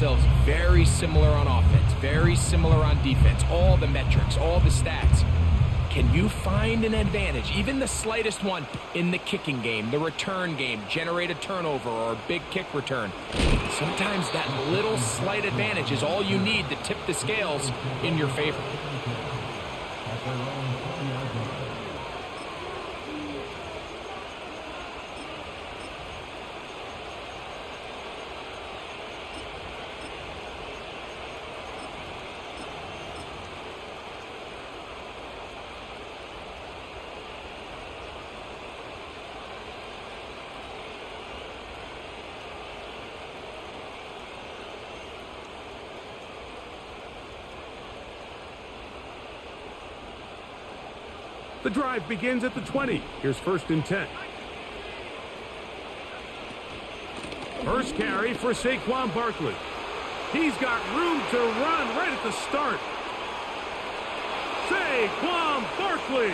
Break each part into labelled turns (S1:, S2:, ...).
S1: themselves very similar on offense, very similar on defense, all the metrics, all the stats. Can you find an advantage, even the slightest one, in the kicking game, the return game, generate a turnover or a big kick return? Sometimes that little slight advantage is all you need to tip the scales in your favor.
S2: The drive begins at the 20. Here's 1st and 10. First carry for Saquon Barkley. He's got room to run right at the start. Saquon Barkley.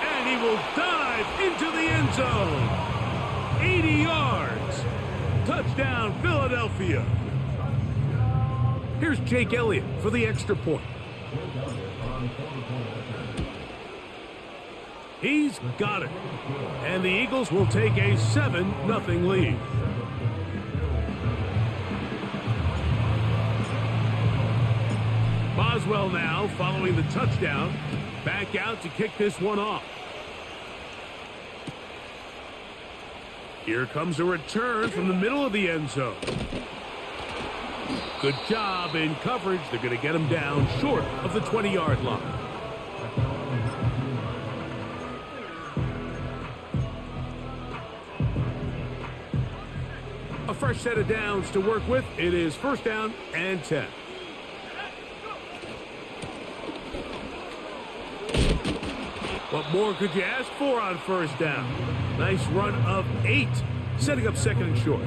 S2: And he will dive into the end zone. 80 yards. Touchdown, Philadelphia. Here's Jake Elliott for the extra point. He's got it. And the Eagles will take a 7-0 lead. Boswell now following the touchdown. Back out to kick this one off. Here comes a return from the middle of the end zone. Good job in coverage. They're going to get him down short of the 20-yard line. A fresh set of downs to work with. It is 1st down and 10. What more could you ask for on 1st down? Nice run of 8, setting up 2nd and short.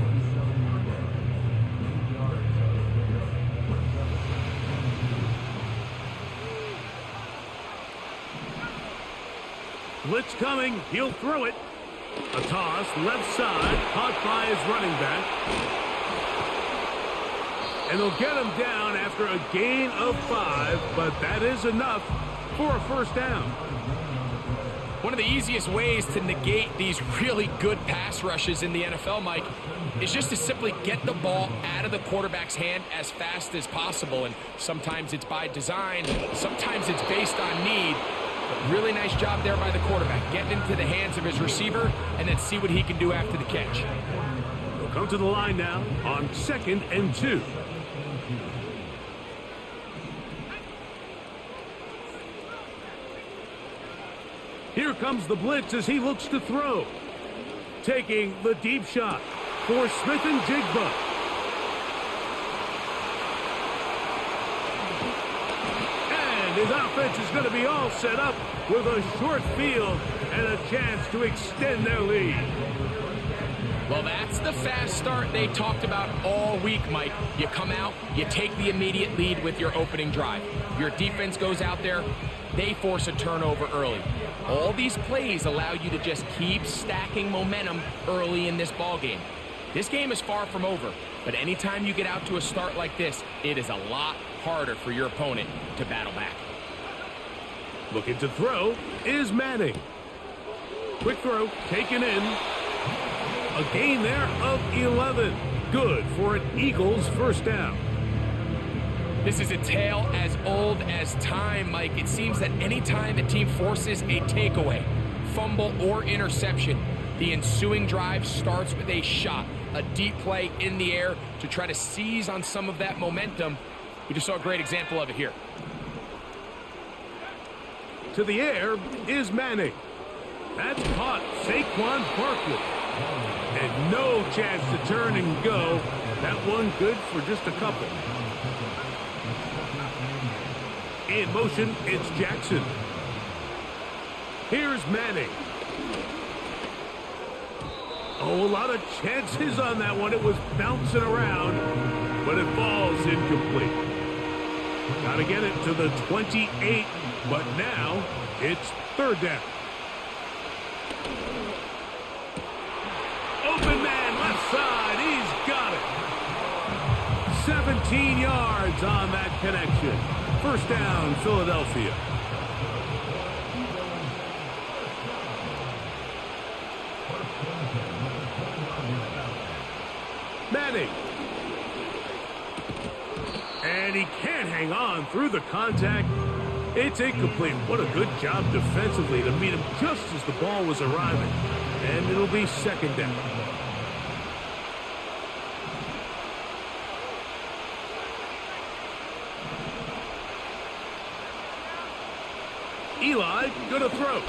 S2: Blitz coming. He'll throw it. A toss, left side, caught by his running back. And they'll get him down after a gain of 5, but that is enough for a 1st down.
S1: One of the easiest ways to negate these really good pass rushes in the NFL, Mike, is just to simply get the ball out of the quarterback's hand as fast as possible. And sometimes it's by design, sometimes it's based on need. But really nice job there by the quarterback, getting into the hands of his receiver and then see what he can do after the catch.
S2: They'll come to the line now on 2nd and 2. Here comes the blitz as he looks to throw. Taking the deep shot for Smith and Jigba. And his offense is going to be all set up with a short field and a chance to extend their lead.
S1: Well, that's the fast start they talked about all week, Mike. You come out, you take the immediate lead with your opening drive. Your defense goes out there, they force a turnover early. All these plays allow you to just keep stacking momentum early in this ball game. This game is far from over, but anytime you get out to a start like this, it is a lot harder for your opponent to battle back.
S2: Looking to throw is Manning. Quick throw, taken in. A gain there of 11. Good for an Eagles 1st down.
S1: This is a tale as old as time, Mike. It seems that anytime a team forces a takeaway, fumble, or interception, the ensuing drive starts with a shot, a deep play in the air to try to seize on some of that momentum. We just saw a great example of it here.
S2: To the air is Manning. That's caught Saquon Barkley. And no chance to turn and go. That one good for just a couple. In motion, it's Jackson. Here's Manning. Oh, a lot of chances on that one. It was bouncing around, but it falls incomplete. Got to get it to the 28, but now it's 3rd down. Open man, left side. He's got it. 17 yards on that connection. First down, Philadelphia. Madden. And he can't hang on through the contact. It's incomplete. What a good job defensively to meet him just as the ball was arriving. And it'll be second down. Eli gonna throw.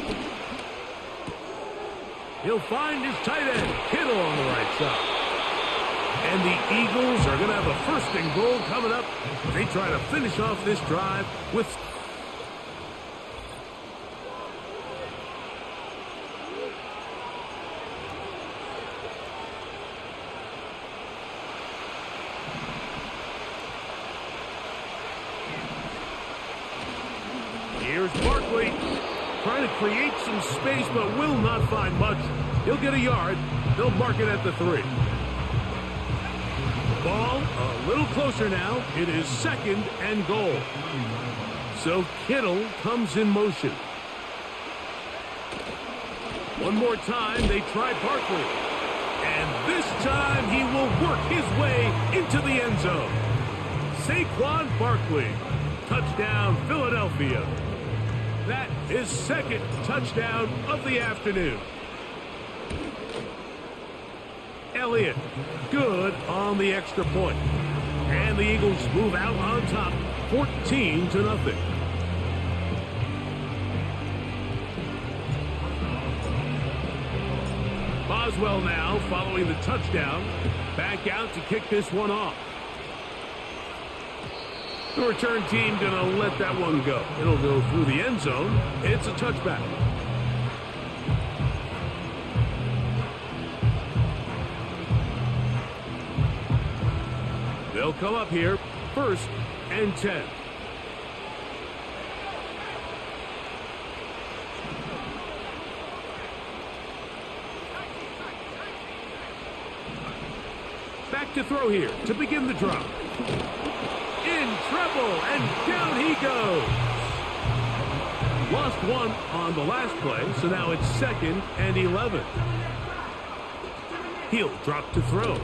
S2: He'll find his tight end, Kittle, on the right side. And the Eagles are going to have a first and goal coming up. They try to finish off this drive with... Here's Barkley, trying to create some space, but will not find much. He'll get a yard. They'll mark it at the 3. Ball a little closer now. It is second and goal. So Kittle comes in motion. One more time, they try Barkley. And this time he will work his way into the end zone. Saquon Barkley. Touchdown, Philadelphia. That is second touchdown of the afternoon. Elliott, good on the extra point. And the Eagles move out on top, 14-0. Boswell now following the touchdown. Back out to kick this one off. The return team going to let that one go. It'll go through the end zone. It's a touchback. They'll come up here, first and 10. Back to throw here to begin the drop. In trouble, and down he goes. Lost one on the last play, so now it's second and 11. He'll drop to throw.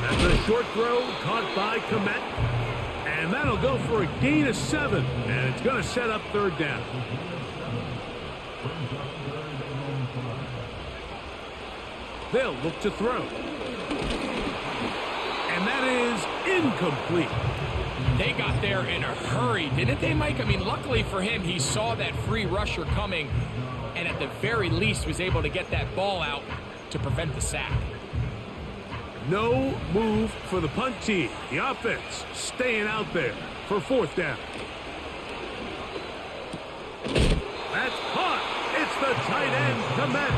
S2: That's a short throw caught by Komet. And that'll go for a gain of 7. And it's going to set up third down. They'll look to throw. And that is incomplete.
S1: They got there in a hurry, didn't they, Mike? I mean, luckily for him, he saw that free rusher coming and at the very least was able to get that ball out to prevent the sack.
S2: No move for the punt team. The offense staying out there for fourth down. That's caught. It's the tight end, Komet.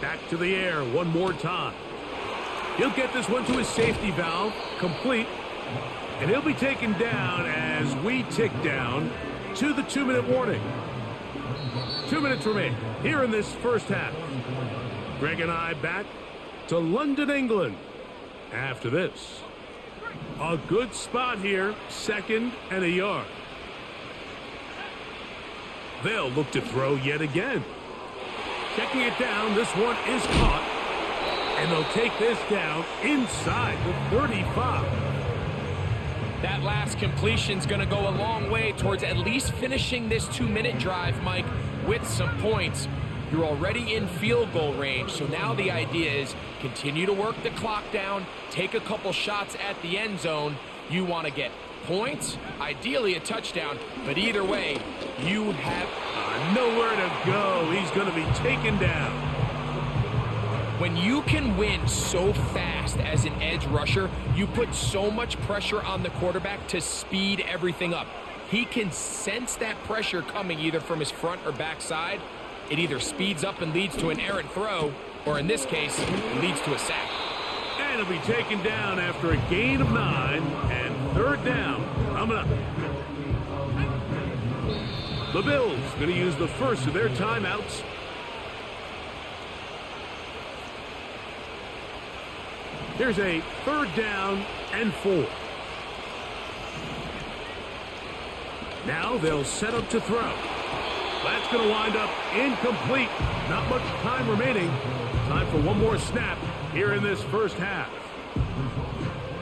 S2: Back to the air one more time. He'll get this one to his safety valve, complete. And he'll be taken down as we tick down to the 2-minute warning. 2 minutes remain here in this first half. Greg and I back to London, England. After this, a good spot here, second and a yard. They'll look to throw yet again. Checking it down, this one is caught. And they'll take this down inside the 35.
S1: That last completion's going to go a long way towards at least finishing this 2-minute drive, Mike, with some points. You're already in field goal range, so now the idea is continue to work the clock down, take a couple shots at the end zone. You want to get points, ideally a touchdown, but either way, you have
S2: nowhere to go. He's going to be taken down.
S1: When you can win so fast as an edge rusher, you put so much pressure on the quarterback to speed everything up. He can sense that pressure coming either from his front or back side. It either speeds up and leads to an errant throw, or in this case, leads to a sack.
S2: And he'll be taken down after a gain of 9 and third down coming up. The Bills going to use the first of their timeouts. Here's a 3rd down and 4. Now they'll set up to throw. That's going to wind up incomplete. Not much time remaining. Time for one more snap here in this first half.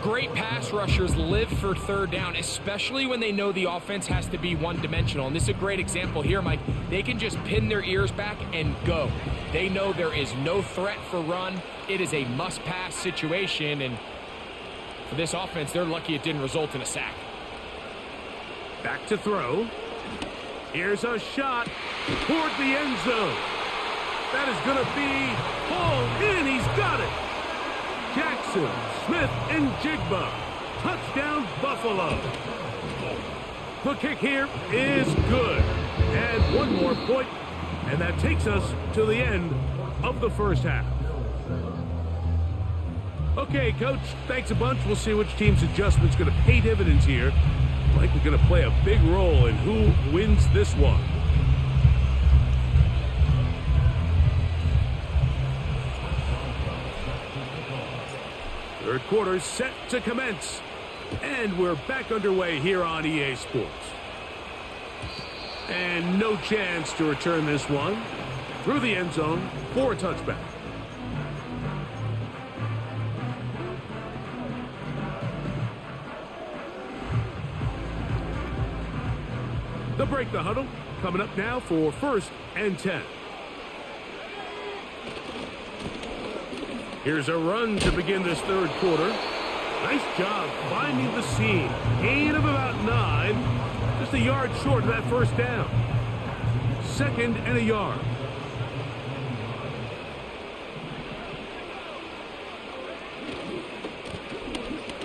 S1: Great pass rushers live for 3rd down, especially when they know the offense has to be one-dimensional. And this is a great example here, Mike. They can just pin their ears back and go. They know there is no threat for run. It is a must-pass situation, and for this offense, they're lucky it didn't result in a sack.
S2: Back to throw. Here's a shot toward the end zone. That is going to be pulled in. He's got it. Jackson, Smith, and Jigba. Touchdown, Buffalo. The kick here is good. And one more point, and that takes us to the end of the first half. Okay, Coach, thanks a bunch. We'll see which team's adjustment's going to pay dividends here. Like we're going to play a big role in who wins this one. Third quarter set to commence. And we're back underway here on EA Sports. And no chance to return this one. Through the end zone for a touchback. They'll break the huddle. Coming up now for 1st and 10. Here's a run to begin this third quarter. Nice job finding the seam. Gain of about 9. Just a yard short of that first down. 2nd and a yard.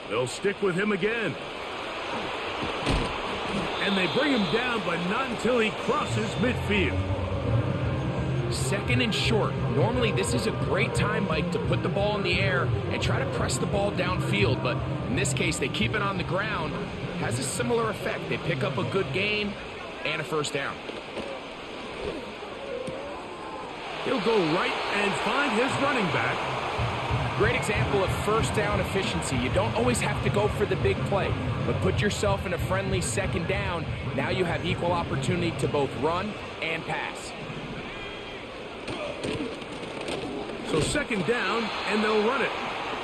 S2: They'll stick with him again. And they bring him down, but not until he crosses midfield.
S1: 2nd and short. Normally, this is a great time, Mike, to put the ball in the air and try to press the ball downfield. But in this case, they keep it on the ground. Has a similar effect. They pick up a good gain and a first down.
S2: He'll go right and find his running back.
S1: Great example of first down efficiency. You don't always have to go for the big play, but put yourself in a friendly 2nd down. Now you have equal opportunity to both run and pass.
S2: So 2nd down, and they'll run it.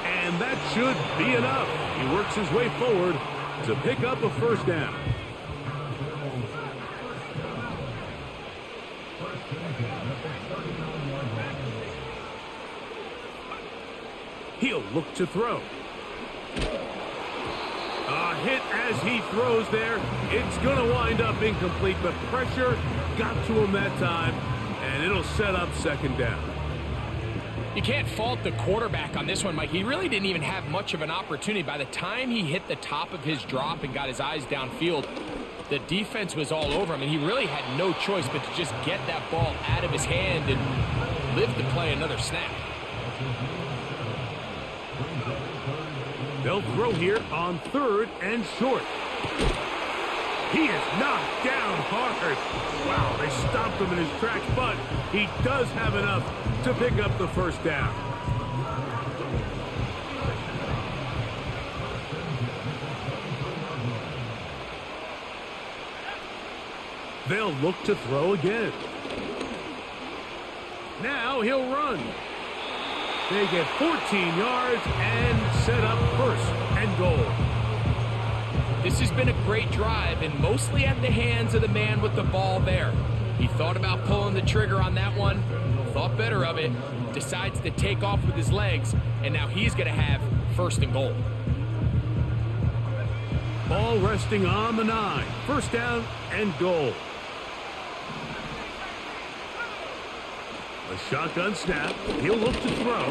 S2: And that should be enough. He works his way forward to pick up a first down. He'll look to throw. A hit as he throws there. It's going to wind up incomplete. The pressure got to him that time, and it'll set up 2nd down.
S1: You can't fault the quarterback on this one, Mike. He really didn't even have much of an opportunity. By the time he hit the top of his drop and got his eyes downfield, the defense was all over him, and he really had no choice but to just get that ball out of his hand and live to play another snap.
S2: They'll throw here on 3rd and short. He is knocked down hard. Wow, they stopped him in his tracks, but he does have enough to pick up the first down. They'll look to throw again. Now he'll run. They get 14 yards and set up 1st and goal.
S1: This has been a great drive, and mostly at the hands of the man with the ball there. He thought about pulling the trigger on that one, thought better of it, decides to take off with his legs, and now he's going to have 1st and goal.
S2: Ball resting on the 9. 1st down and goal. A shotgun snap. He'll look to throw.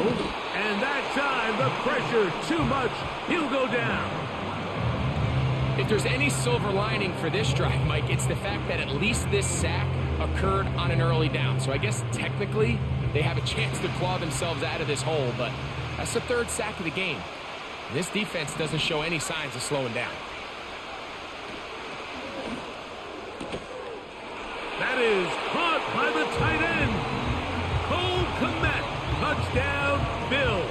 S2: And that time, the pressure too much. He'll go down.
S1: If there's any silver lining for this drive, Mike, it's the fact that at least this sack occurred on an early down. So I guess technically they have a chance to claw themselves out of this hole, but that's the 3rd sack of the game. And this defense doesn't show any signs of slowing down.
S2: That is caught by the tight end. Cole Kmet, touchdown Bills.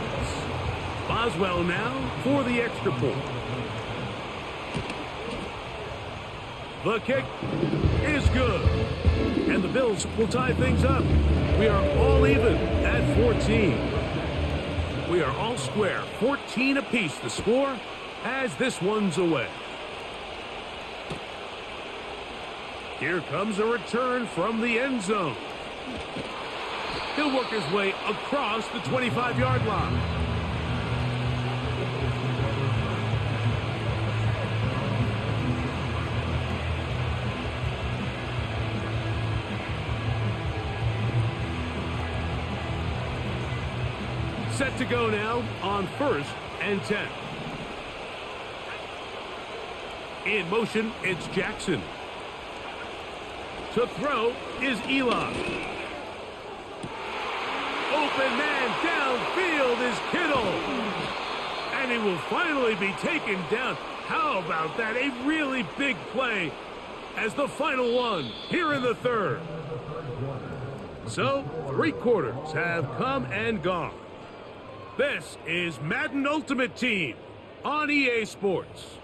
S2: does well now for the extra point. The kick is good. And the Bills will tie things up. We are all even at 14. We are all square. 14 apiece the score as this one's away. Here comes a return from the end zone. He'll work his way across the 25-yard line. Set to go now on 1st and 10. In motion, it's Jackson. To throw is Elon. Open man downfield is Kittle. And he will finally be taken down. How about that? A really big play as the final one here in the third. So, 3 quarters have come and gone. This is Madden Ultimate Team on EA Sports.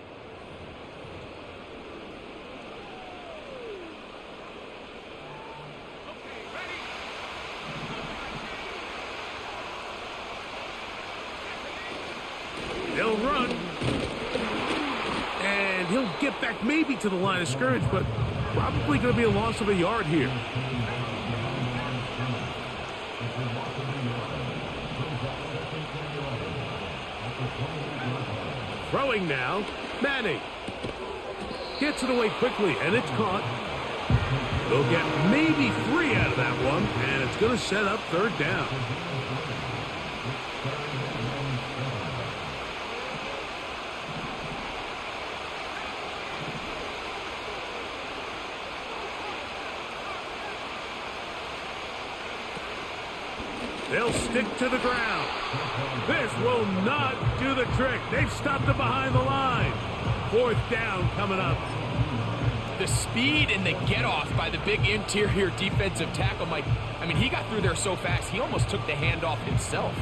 S2: They'll run. And he'll get back maybe to the line of scrimmage, but probably going to be a loss of a yard here. Throwing now, Manning. Gets it away quickly, and it's caught. They'll get maybe 3 out of that one, and it's going to set up 3rd down. They'll stick to the ground. This will not do the trick. They've stopped it behind the line. 4th down coming up.
S1: The speed and the get-off by the big interior defensive tackle, Mike. I mean, he got through there so fast, he almost took the handoff himself.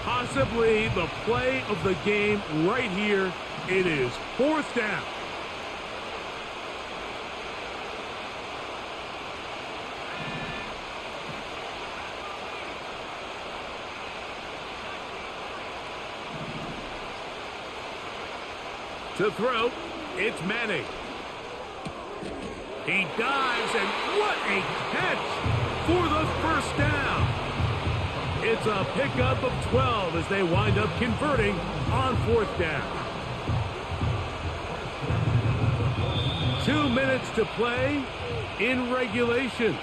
S2: Possibly the play of the game right here. It is 4th down. To throw, it's Manning. He dives, and what a catch for the 1st down. It's a pickup of 12 as they wind up converting on 4th down. 2 minutes to play in regulation.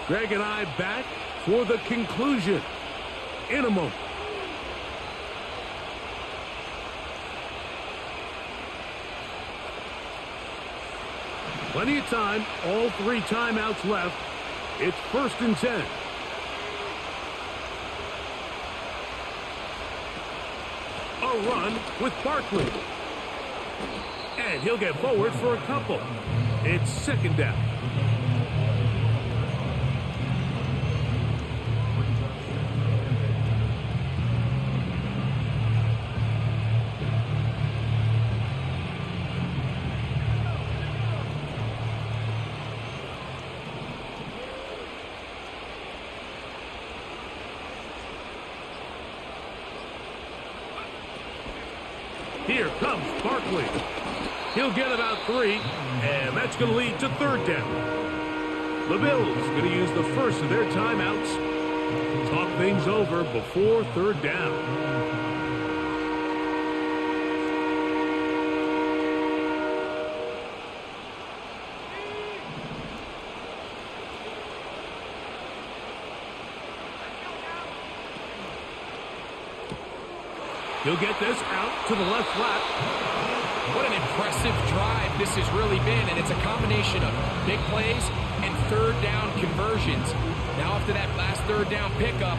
S2: Greg and I back for the conclusion in a moment. Plenty of time, all 3 timeouts left. It's 1st and 10. A run with Barkley. And he'll get forward for a couple. It's 2nd down. Here comes Barkley. He'll get about 3, and that's going to lead to 3rd down. The Bills going to use the first of their timeouts to talk things over before 3rd down. He'll get this out to the left flat.
S1: What an impressive drive this has really been, and it's a combination of big plays and 3rd down conversions. Now after that last 3rd down pickup,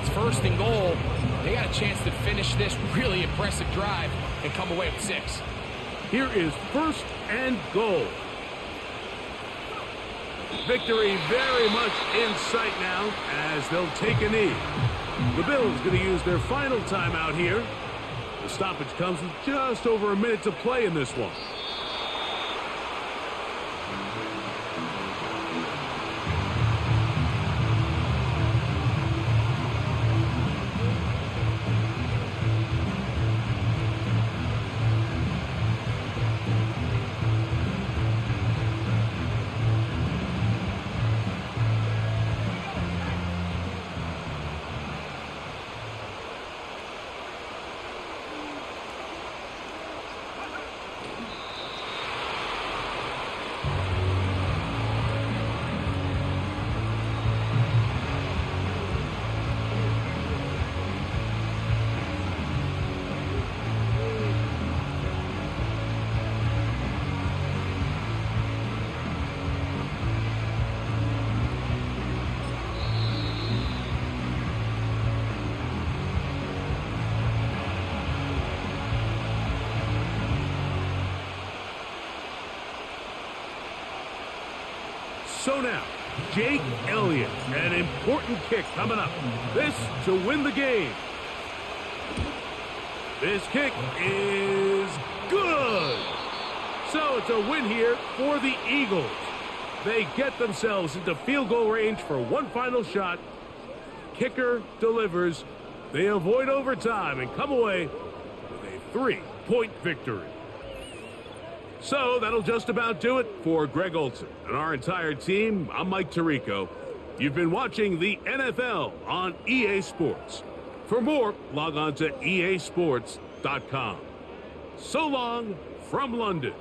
S1: it's 1st and goal. They got a chance to finish this really impressive drive and come away with 6.
S2: Here is 1st and goal. Victory very much in sight now as they'll take a knee. The Bills going to use their final timeout here. The stoppage comes with just over a minute to play in this one. So now, Jake Elliott, an important kick coming up. This to win the game. This kick is good. So it's a win here for the Eagles. They get themselves into field goal range for one final shot. Kicker delivers. They avoid overtime and come away with a 3-point victory. So that'll just about do it for Greg Olson and our entire team. I'm Mike Tirico. You've been watching the NFL on EA Sports. For more, log on to easports.com. So long from London.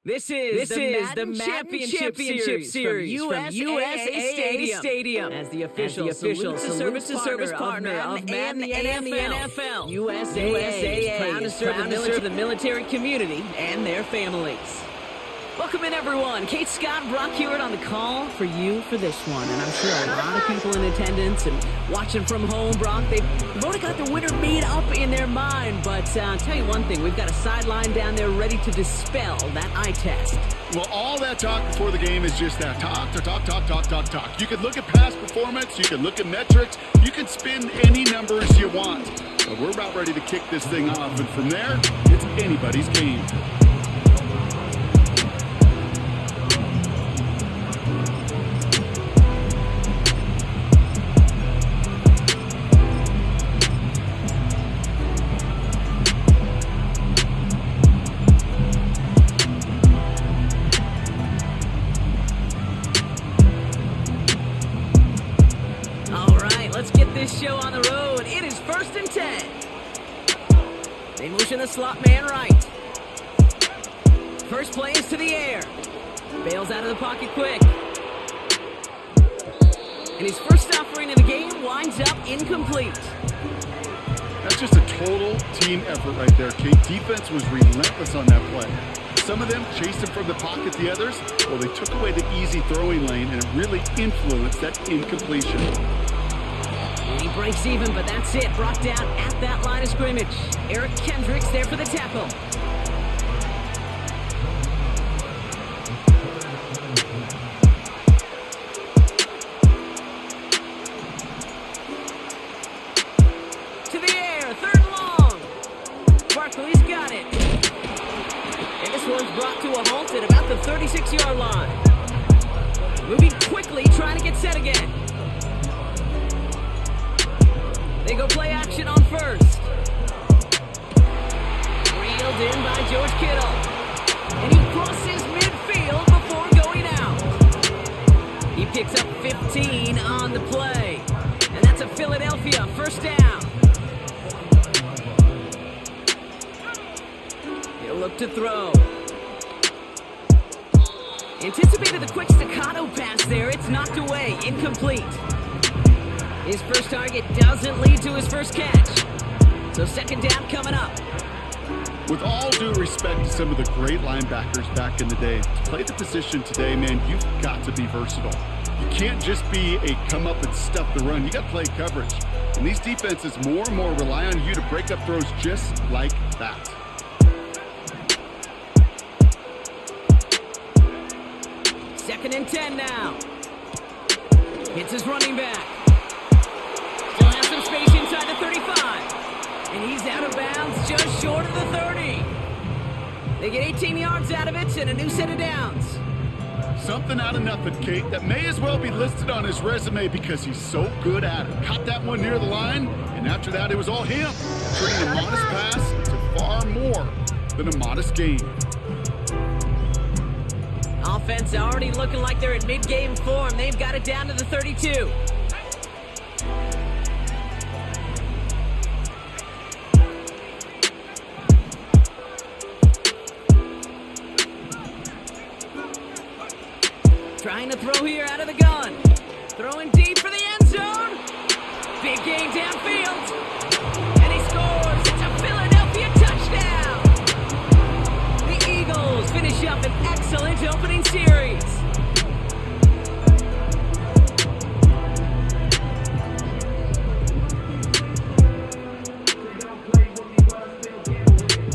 S3: This is the Madden Championship Series from USA Stadium as the official service partner of Madden and the NFL. USA is proud to serve the military community and their families. Welcome in, everyone. Kate Scott, Brock Hewitt on the call for you for this one. And I'm sure a lot of people in attendance and watching from home, Brock, they've already got the winner made up in their mind. But I'll tell you one thing, we've got a sideline down there ready to dispel that eye test.
S4: Well, all that talk before the game is just that talk. You can look at past performance, you can look at metrics, you can spin any numbers you want. But we're about ready to kick this thing off, and from there, it's anybody's game.
S3: Let's get this show on the road. It is 1st and 10. They motion the slot man right. First play is to the air. Bails out of the pocket quick. And his first offering of the game winds up incomplete.
S4: That's just a total team effort right there, Kate. Defense was relentless on that play. Some of them chased him from the pocket. The others, well, they took away the easy throwing lane, and it really influenced that incompletion.
S3: And he breaks even, but that's it. Brought down at that line of scrimmage. Eric Kendricks there for the tackle. To the air, 3rd and long. Barkley's got it. And this one's brought to a halt at about the 36-yard line. Moving quickly, trying to get set again. They go play action on first. Reeled in by George Kittle. And he crosses midfield before going out. He picks up 15 on the play. And that's a Philadelphia first down. He'll look to throw. Anticipated the quick staccato pass there. It's knocked away, incomplete. His first target doesn't lead to his first catch. So second down coming up.
S4: With all due respect to some of the great linebackers back in the day, to play the position today, man, you've got to be versatile. You can't just be a come up and stuff the run. You got to play coverage. And these defenses more and more rely on you to break up throws just like that.
S3: Second and 10 now. Hits his running back. Still has some space inside the 35. And he's out of bounds just short of the 30. They get 18 yards out of it and a new set of downs.
S4: Something out of nothing, Kate, that may as well be listed on his resume because he's so good at it. Caught that one near the line, and after that it was all him. Turning a modest pass to far more than a modest gain.
S3: Offense already looking like they're in mid-game form. They've got it down to the 32. Trying to throw here out of the gun. Throwing deep for the end zone. Big gain downfield. And he scores. It's a Philadelphia touchdown. The Eagles finish up an excellent opening series.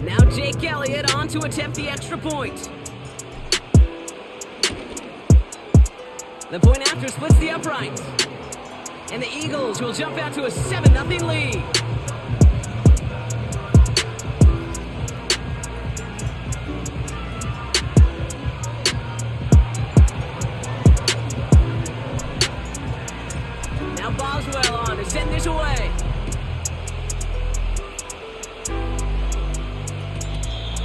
S3: Now Jake Elliott on to attempt the extra point. The point after splits the uprights. And the Eagles will jump out to a 7-0 lead. Now Boswell on to send this away.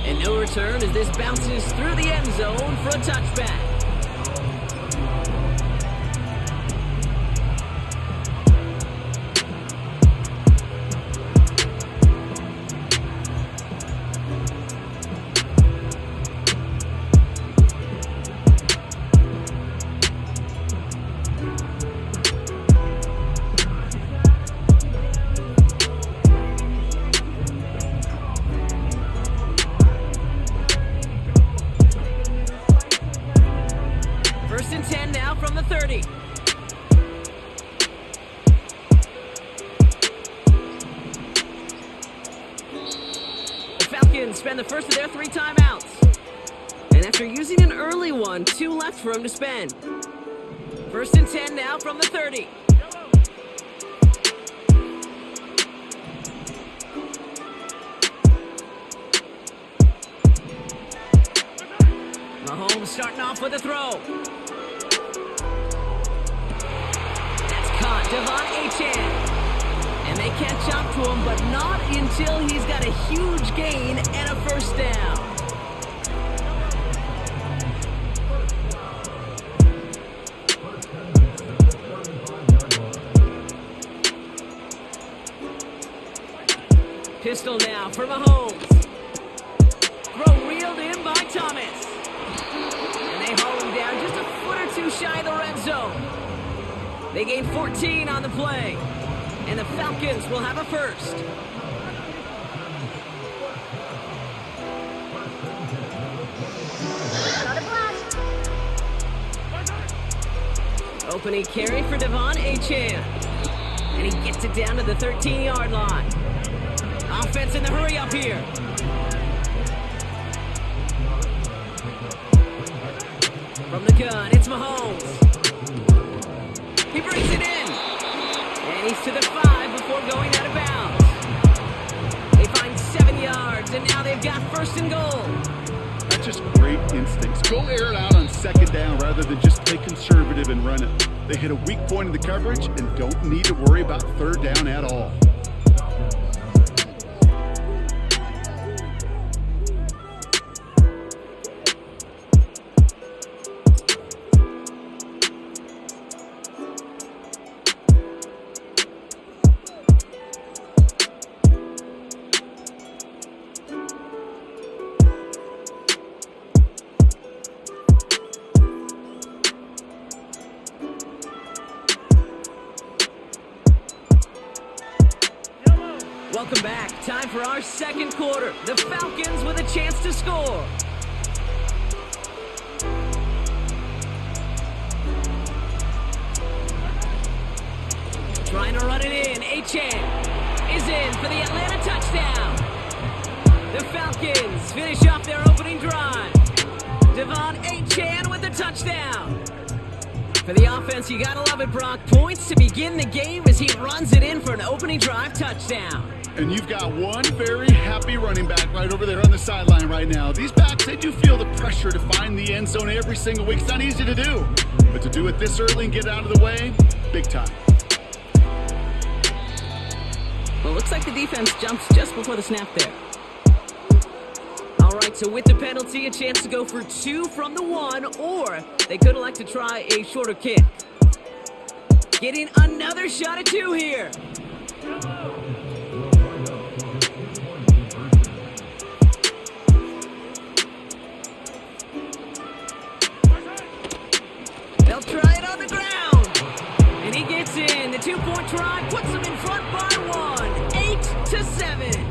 S3: And no return as this bounces through the end zone for a touchback. First and 10 now from the 30. The Falcons spend the first of their 3 timeouts. And after using an early one, 2 left for him to spend. First and 10 now from the 30. Mahomes starting off with a throw. That's caught. Devon Achane. And they catch up to him, but not until he's got a huge gain and a first down. Pistol now for Mahomes. Throw reeled in by Thomas. And they haul him down just a foot or 2 shy of the red zone. They gain 14 on the play. And the Falcons will have a first. Opening carry for Devon Achane. And he gets it down to the 13-yard line. Offense in the hurry up here. From the gun, it's Mahomes. He brings it in. And he's to the 5 before going out of bounds. They find 7 yards, and now they've got first and goal. A
S4: just great instincts. Go air it out on second down rather than just play conservative and run it. They hit a weak point in the coverage and don't need to worry about third down at all.
S3: Welcome back. Time for our second quarter. The Falcons with a chance to score. Trying to run it in. Achane is in for the Atlanta touchdown. The Falcons finish off their opening drive. Devon Achane with the touchdown. For the offense, you gotta love it, Brock. Points to begin the game as he runs it in for an opening drive touchdown.
S4: And you've got one very happy running back right over there on the sideline right now. These backs, they do feel the pressure to find the end zone every single week. It's not easy to do, but to do it this early and get out of the way, big time.
S3: Well, looks like the defense jumps just before the snap there. All right, so with the penalty, a chance to go for 2 from the 1, or they could elect to try a shorter kick. Getting another shot at 2 here. They'll try it on the ground. And he gets in. The 2-point try puts them in front by 1. 8-7.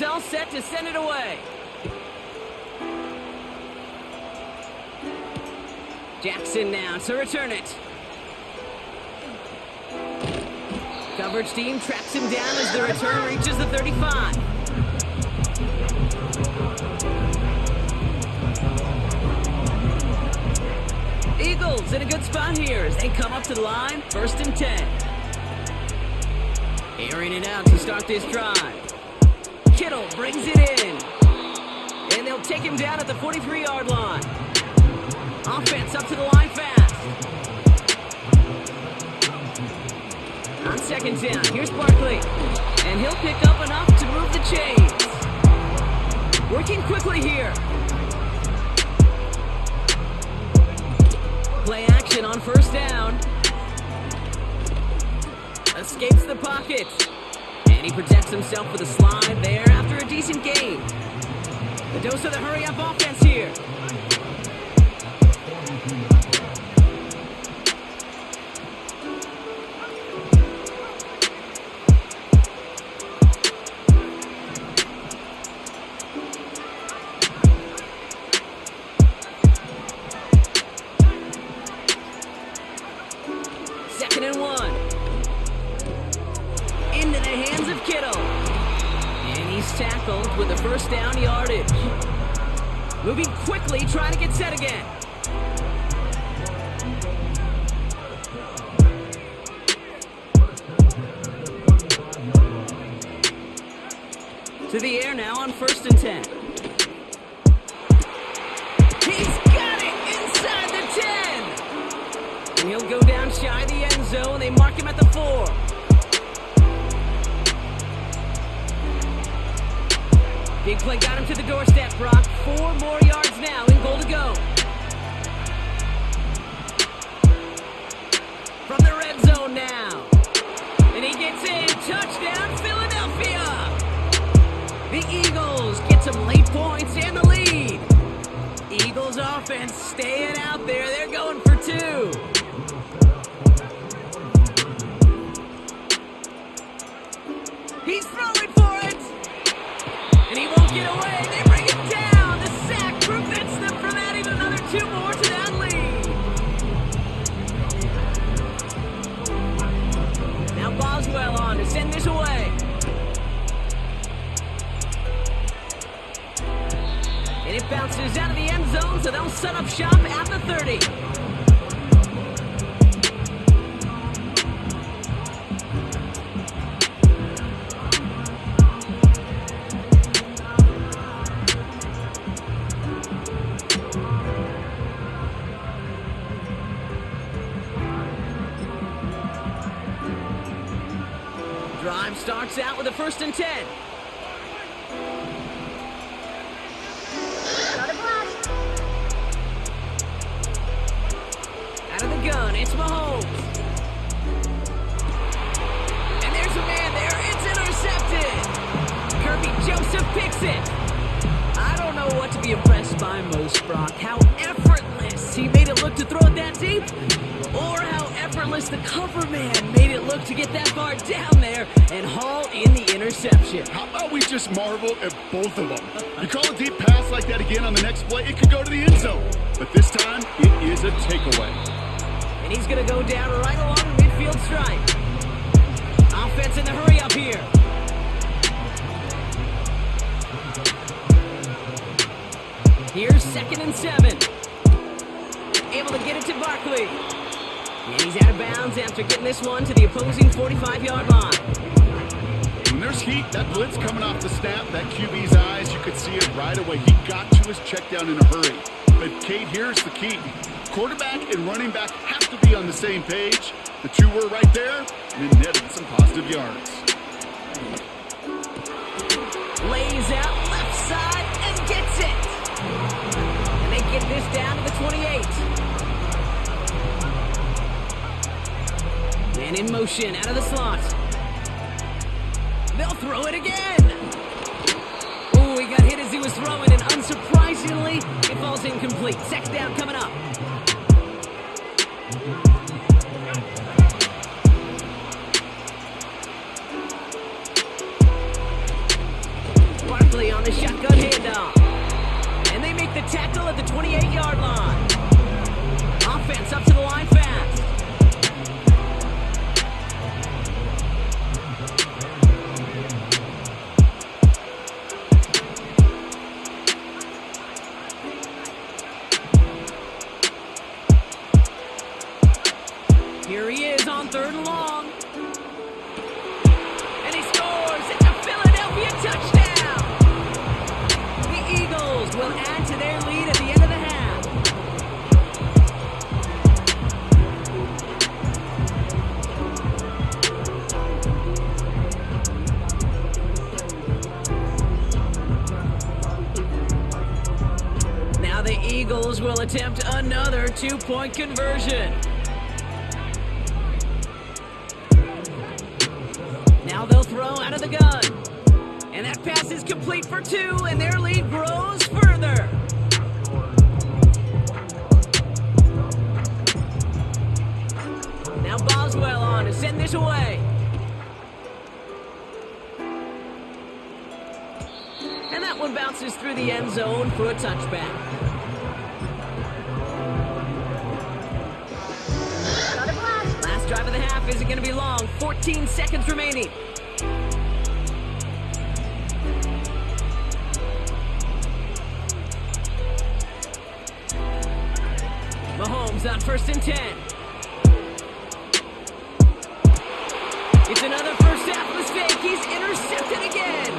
S3: All set to send it away. Jackson now to return it. Coverage team tracks him down as the return reaches the 35. Eagles in a good spot here as they come up to the line, 1st and 10. Airing it out to start this drive. Kittle brings it in. And they'll take him down at the 43-yard line. Offense up to the line fast. On 2nd down, here's Barkley. And he'll pick up enough to move the chains. Working quickly here. Play action on 1st down. Escapes the pocket. And he protects himself with a slide there after a decent gain. The dose of the hurry-up offense here. Second and 1. Into the hands of Kittle. And he's tackled with the 1st down yardage. Moving quickly, trying to get set again. To the air now on 1st and 10. He's got it inside the 10. And he'll go down shy of the end zone. They mark him at the 4. Big play got him to the doorstep, Brock. 4 more yards now in goal to go. From the red zone now. And he gets in. Touchdown, Philadelphia. The Eagles get some late points and the lead. Eagles offense staying out there. They're going for 2. He's throwing for it. And he won't get away. They bring it down. The sack prevents them from adding another 2 more to that lead. Boswell on to send this away. And it bounces out of the end zone, so they'll set up shop at the 30. Drive starts out with a 1st and 10. Out of the gun, it's Mahomes. And there's a man there. It's intercepted. Kirby Joseph picks it. I don't know what to be impressed by most, Brock. How effortless he made it look to throw it that deep, or how effortless the cover man made it look to get that far down there and haul in the interception.
S4: How about we just marvel at both of them? You call a deep pass like that again on the next play, it could go to the end zone. But this time, it is a takeaway.
S3: And he's going to go down right along the midfield stripe. Offense in the hurry up here. Here's 2nd and 7. Able to get it to Barkley. And he's out of bounds after getting this one to the opposing 45-yard line.
S4: When there's heat, that blitz coming off the snap, that QB's eyes, you could see it right away. He got to his check down in a hurry. But Kate, here's the key. Quarterback and running back have to be on the same page. The two were right there, and it netted some positive yards.
S3: Lays out left side and gets it. And they get this down to the 28. Man in motion out of the slot. They'll throw it again. Ooh, he got hit as he was throwing, and unsurprisingly, it falls incomplete. 2nd down coming up. Barkley on the shotgun handoff. And they make the tackle at the 28-yard line. Offense up to the line fast. Here he is on 3rd and long. And he scores. It's a Philadelphia touchdown. The Eagles will add to their lead at the end of the half. Now the Eagles will attempt another 2-point conversion. Now they'll throw out of the gun. And that pass is complete for 2, and their lead grows further. Now Boswell on to send this away. And that one bounces through the end zone for a touchback. Last drive of the half isn't going to be long. 14 seconds remaining. Mahomes on 1st and 10. It's another first half mistake. He's intercepted again.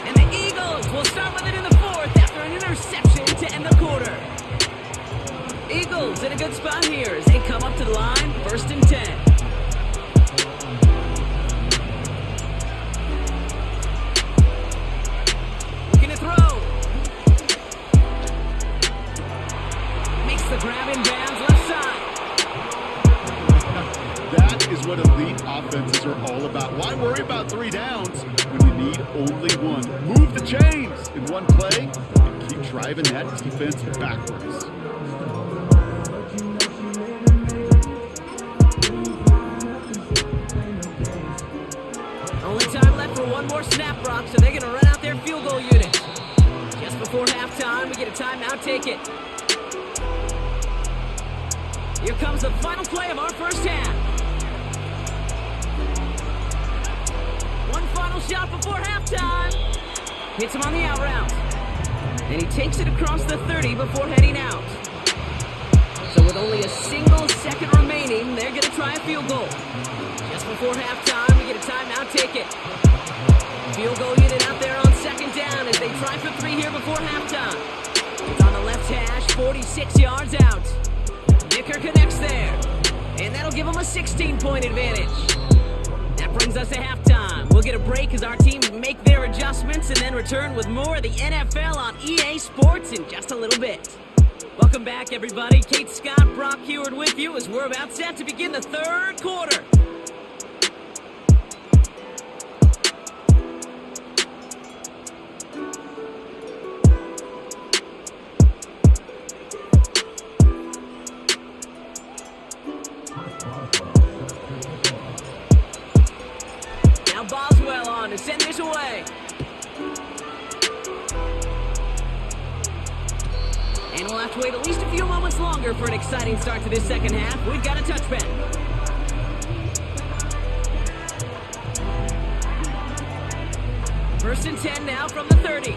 S3: And the Eagles will start with it in the 4th after an interception to end the quarter. Eagles in a good spot here as they come up to the line, 1st and 10. Looking to throw. Makes the grab in bounds left side.
S4: That is what elite offenses are all about. Why worry about 3 downs when you need only one? Move the chains in one play and keep driving that defense backwards.
S3: Only time left for one more snap, Brock, so they're going to run out their field goal unit. Just before halftime, we get a timeout. Take it. Here comes the final play of our first half. Hits him on the out route. And he takes it across the 30 before heading out. So with only a single second remaining, they're going to try a field goal. Just before halftime, we get a timeout ticket. Field goal unit out there on second down as they try for 3 here before halftime. It's on the left hash, 46 yards out. Nicker connects there. And that'll give them a 16-point advantage. That brings us to halftime. We'll get a break as our teams make their adjustments and then return with more of the NFL on EA Sports in just a little bit. Welcome back, everybody. Kate Scott, Brock Heward with you as we're about set to begin the third quarter. Now Boswell on to send this away. And we'll have to wait at least a few moments longer for an exciting start to this second half. We've got a touchback. First and 10 now from the 30.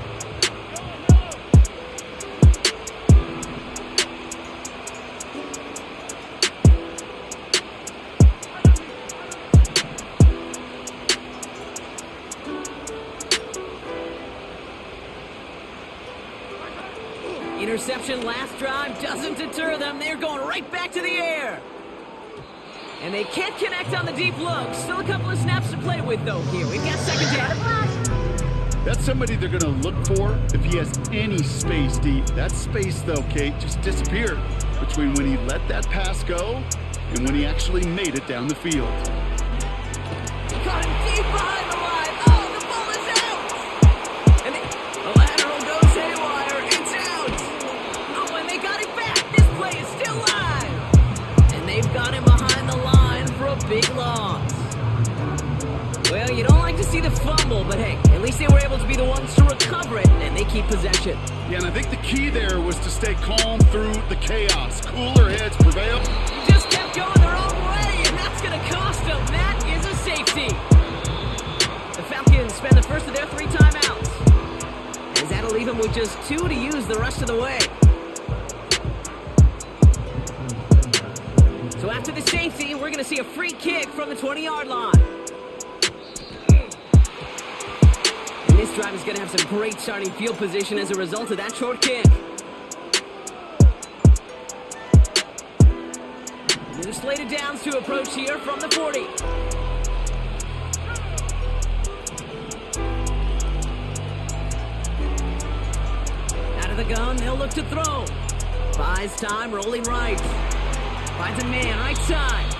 S3: Interception last drive doesn't deter them. They're going right back to the air. And they can't connect on the deep look. Still a couple of snaps to play with, though, here. We've got second down.
S4: That's somebody they're going to look for if he has any space deep. That space, though, Kate, just disappeared between when he let that pass go and when he actually made it down the field.
S3: Caught him deep behind the line. Oh, the ball is out. And the lateral goes haywire. It's out. Oh, and they got it back. This play is still live. And they've got him behind the line for a big loss. Well, you don't like to see the fumble, but hey, at least they were able to be the ones to recover it, and they keep possession.
S4: Yeah, and I think the key there was to stay calm through the chaos. Cooler heads prevail.
S3: Just kept going their own way, and that's going to cost them. That is a safety. The Falcons spend the first of their 3 timeouts, as that'll leave them with just 2 to use the rest of the way. So after the safety, we're going to see a free kick from the 20-yard line. This drive is going to have some great starting field position as a result of that short kick. New slate of downs to approach here from the 40. Out of the gun, they'll look to throw. Buys time, rolling right. Finds a man, right side.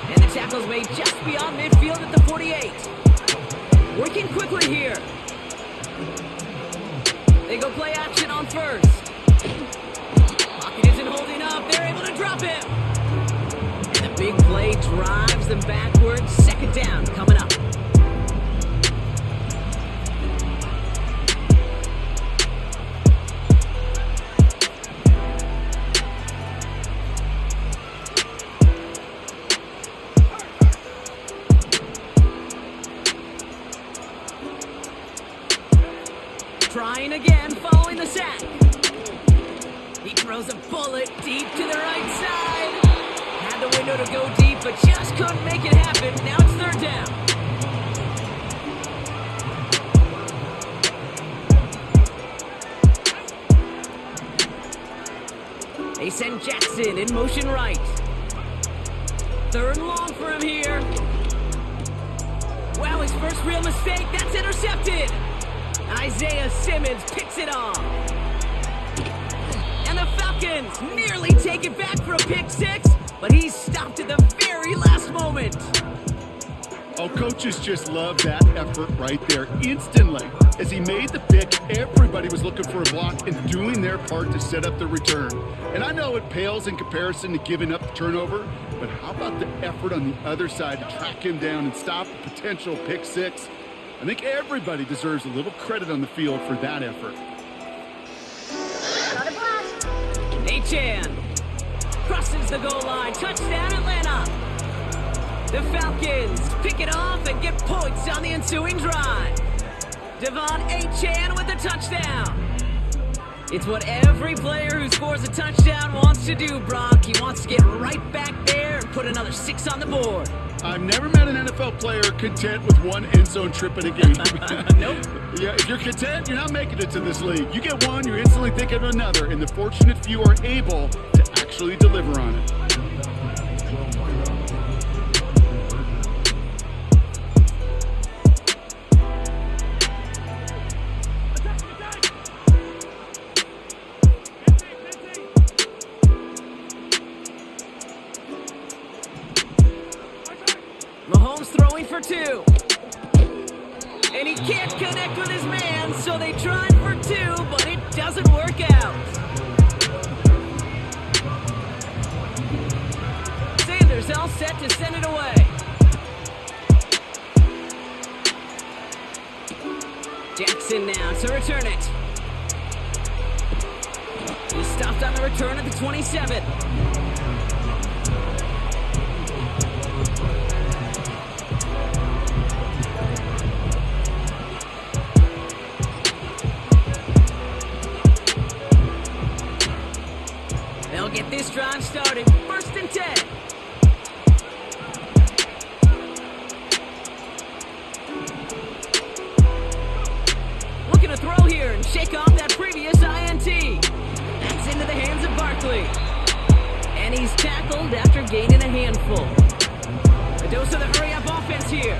S3: And the tackle's made just beyond midfield at the 48. Working quickly here. They go play action on first. Pocket isn't holding up. They're able to drop him. And the big play drives them backwards. Second down coming up. Trying again, following the sack. He throws a bullet deep to the right side. Had the window to go deep, but just couldn't make it happen. Now it's third down. They send Jackson in motion right. Third and long for him here. Wow, his first real mistake. That's intercepted. Isaiah Simmons picks it off. And the Falcons nearly take it back for a pick six, but he's stopped at the very last moment.
S4: Oh, coaches just love that effort right there. Instantly, as he made the pick, everybody was looking for a block and doing their part to set up the return. And I know it pales in comparison to giving up the turnover, but how about the effort on the other side to track him down and stop a potential pick six? I think everybody deserves a little credit on the field for that effort.
S3: Achan crosses the goal line. Touchdown, Atlanta. The Falcons pick it off and get points on the ensuing drive. Devon A-Chan with a touchdown. It's what every player who scores a touchdown wants to do, Brock. He wants to get right back there and put another 6 on the board.
S4: I've never met an NFL player content with one end zone trip in a game.
S3: Nope.
S4: Yeah, if you're content, you're not making it to this league. You get one, you're instantly thinking of another, and the fortunate few are able to actually deliver on it.
S3: Mahomes throwing for 2. And he can't connect with his man, so they tried for 2, but it doesn't work out. Sanders all set to send it away. Jackson now to return it. He's stopped on the return at the 27. They'll get this drive started. 1st and 10. Looking to throw here and shake off that previous INT. That's into the hands of Barkley. And he's tackled after gaining a handful. A dose of the hurry-up offense here.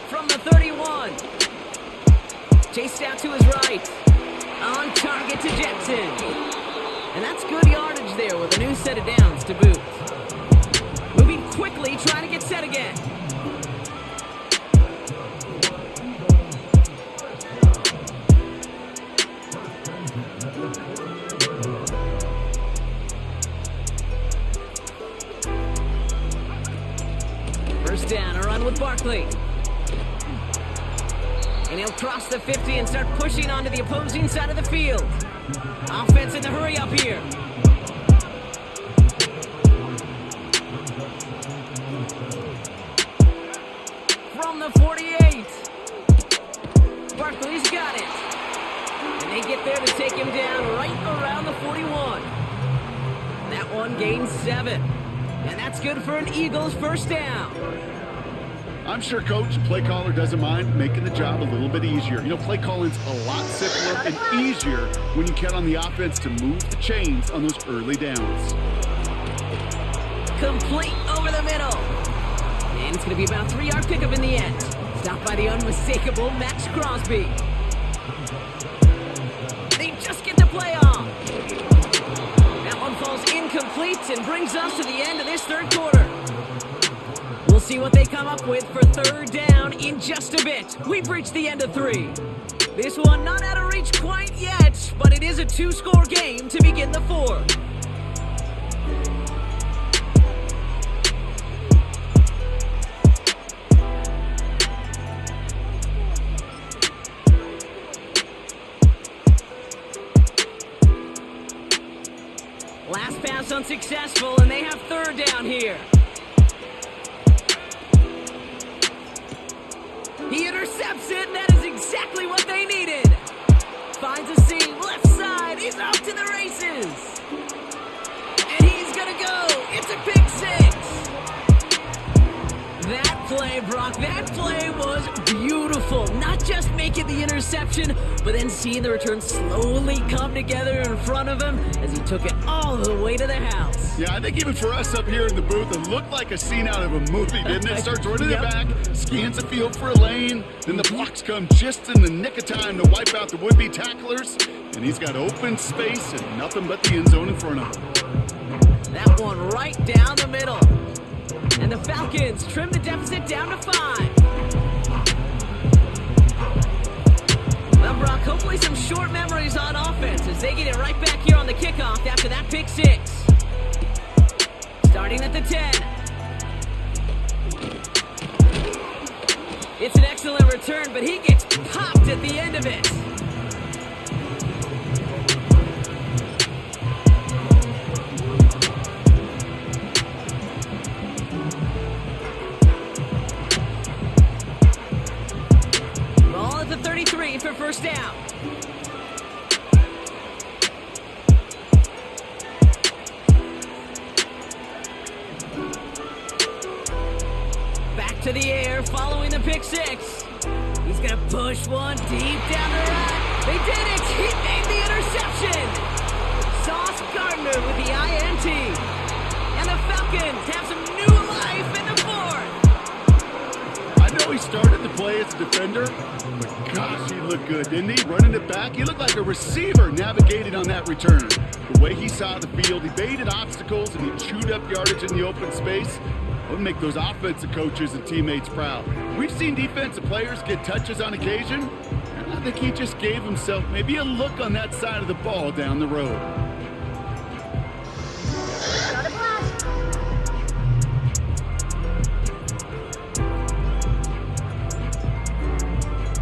S3: From the 31. Chased out to his right. On target to Jackson. And that's good yardage there with a new set of downs to boot. Moving quickly, trying to get set again. First down, a run with Barkley. And he'll cross the 50 and start pushing onto the opposing side of the field. Offense in the hurry up here. From the 48. Barkley's got it. And they get there to take him down right around the 41. That one gains 7. And that's good for an Eagles first down.
S4: I'm sure Coach, play caller, doesn't mind making the job a little bit easier. You know, play calling's a lot simpler and easier when you count on the offense to move the chains on those early downs.
S3: Complete over the middle. And it's going to be about a 3-yard pickup in the end. Stopped by the unmistakable Max Crosby. They just get the play off. That one falls incomplete and brings us to the end of this 3rd quarter. We'll see what they come up with for 3rd down in just a bit. We've reached the end of 3. This one not out of reach quite yet, but it is a 2-score game to begin the 4th. Last pass unsuccessful, and they have 3rd down here. He intercepts it, and that is exactly what they needed. Finds a seam, left side, he's off to the races. And he's gonna go, it's a pick 6. That play, Brock, that play was beautiful. Not just making the interception, but then seeing the return slowly come together in front of him as he took it all the way to the house.
S4: Yeah, I think even for us up here in the booth, it looked like a scene out of a movie, didn't it? Starts running it back, scans the field for a lane, then the blocks come just in the nick of time to wipe out the would-be tacklers, and he's got open space and nothing but the end zone in front of him.
S3: That one right down the middle. And the Falcons trim the deficit down to 5. Well, Brock, hopefully some short memories on offense as they get it right back here on the kickoff after that pick 6. Starting at the 10. It's an excellent return, but he gets popped at the end of it. following the pick six. He's going to push one deep down the right. They did it! He made the interception! Sauce Gardner with the INT. And the Falcons have some new life in the fourth.
S4: I know he started the play as a defender, but gosh, he looked good, didn't he? Running it back, he looked like a receiver navigating on that return. The way he saw the field, he baited obstacles, and he chewed up yardage in the open space. Would make those offensive coaches and teammates proud. We've seen defensive players get touches on occasion, and I think he just gave himself maybe a look on that side of the ball down the road.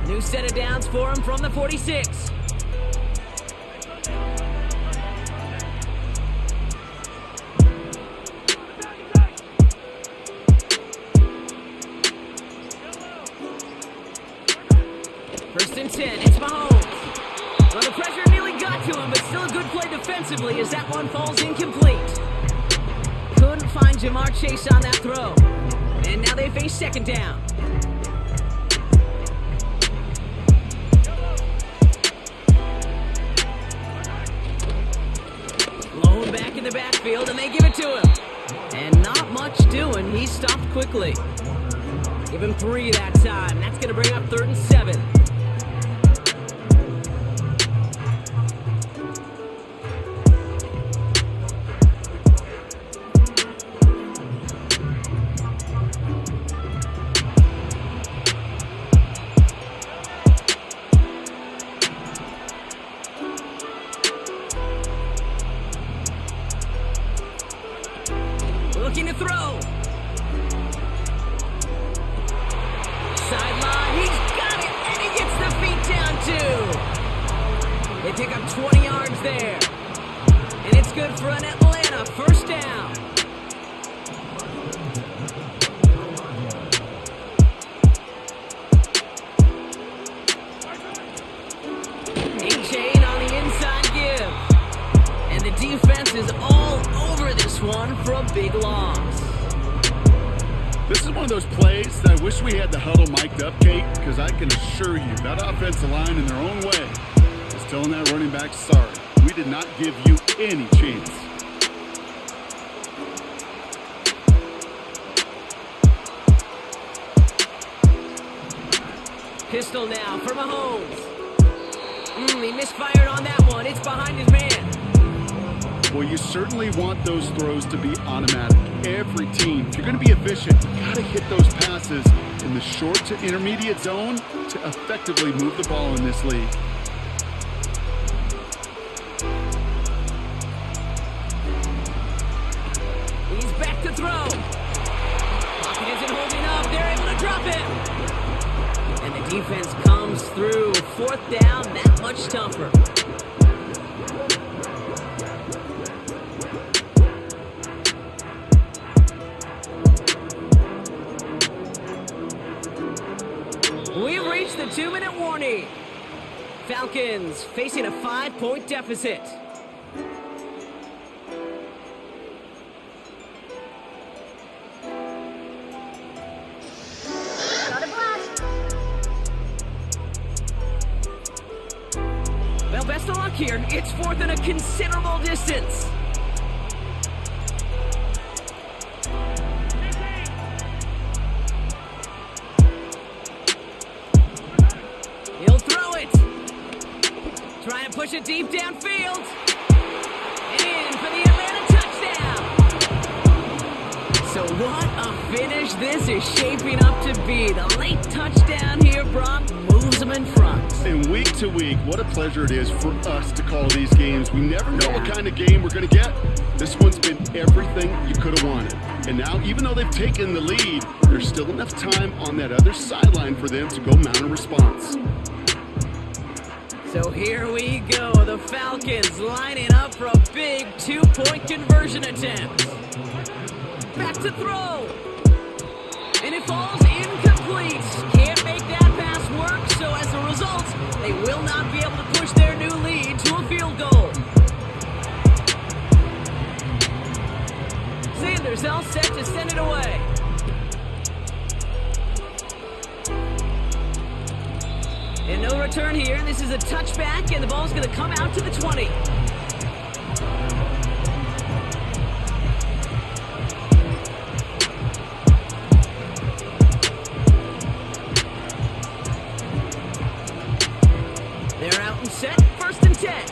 S3: New set of downs for him from the 46. First and 10, it's Mahomes. Well, the pressure nearly got to him, but still a good play defensively as that one falls incomplete. Couldn't find Jamar Chase on that throw. And now they face second down. Blown back in the backfield, and they give it to him. And not much doing. He stopped quickly. Give him 3 that time. That's going to bring up 3rd and 7. Looking to throw. Sideline, he's got it, and he gets the feet down too. They pick up 20 yards there. And it's good for an Atlanta first down. A-Chain on the inside give. And the defense is all over this one for a big loss.
S4: This is one of those plays that I wish we had the huddle mic'd up, Kate, because I can assure you that offensive line in their own way is telling that running back, sorry, we did not give you any chance.
S3: Pistol now for Mahomes. He misfired on that one. It's behind his man.
S4: Well, you certainly want those throws to be automatic. Every team, if you're going to be efficient, you got to hit those passes in the short to intermediate zone to effectively move the ball in this league.
S3: He's back to throw. Pocket isn't holding up. They're able to drop him. And the defense comes through. 4th down, that much tougher. We've reached the 2-minute warning. Falcons facing a 5-point deficit. Well, best of luck here. It's 4th and a considerable distance. He'll throw it. Trying to push it deep downfield. In for the Atlanta touchdown. So what a finish this is shaping up to be. The late touchdown here, Brock, moves them in front.
S4: And week to week, what a pleasure it is for us to call these games. We never know what kind of game we're going to get. This one's been everything you could have wanted. And now, even though they've taken the lead, there's still enough time on that other sideline for them to go mount a response.
S3: So here we go, the Falcons lining up for a big 2-point conversion attempt. Back to throw. And it falls incomplete. Can't make that pass work, so as a result, they will not be able to push their new lead to a field goal. Sanders all set to send it away. return here. This is a touchback, and the ball's going to come out to the 20. They're out and set. 1st and 10.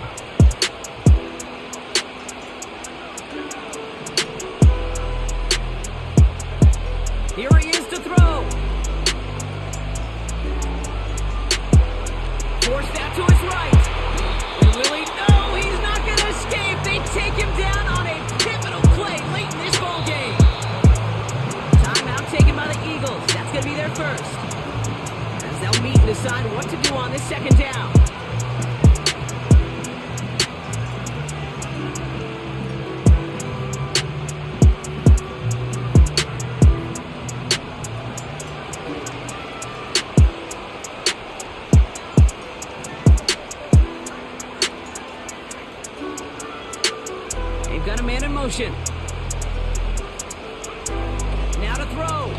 S3: Here he is to throw. Forced out to his right. And will he? No, he's not going to escape. They take him down on a pivotal play late in this ball game. Timeout taken by the Eagles. That's going to be their first. As they'll meet and decide what to do on this 2nd down. They've got a man in motion. Now to throw.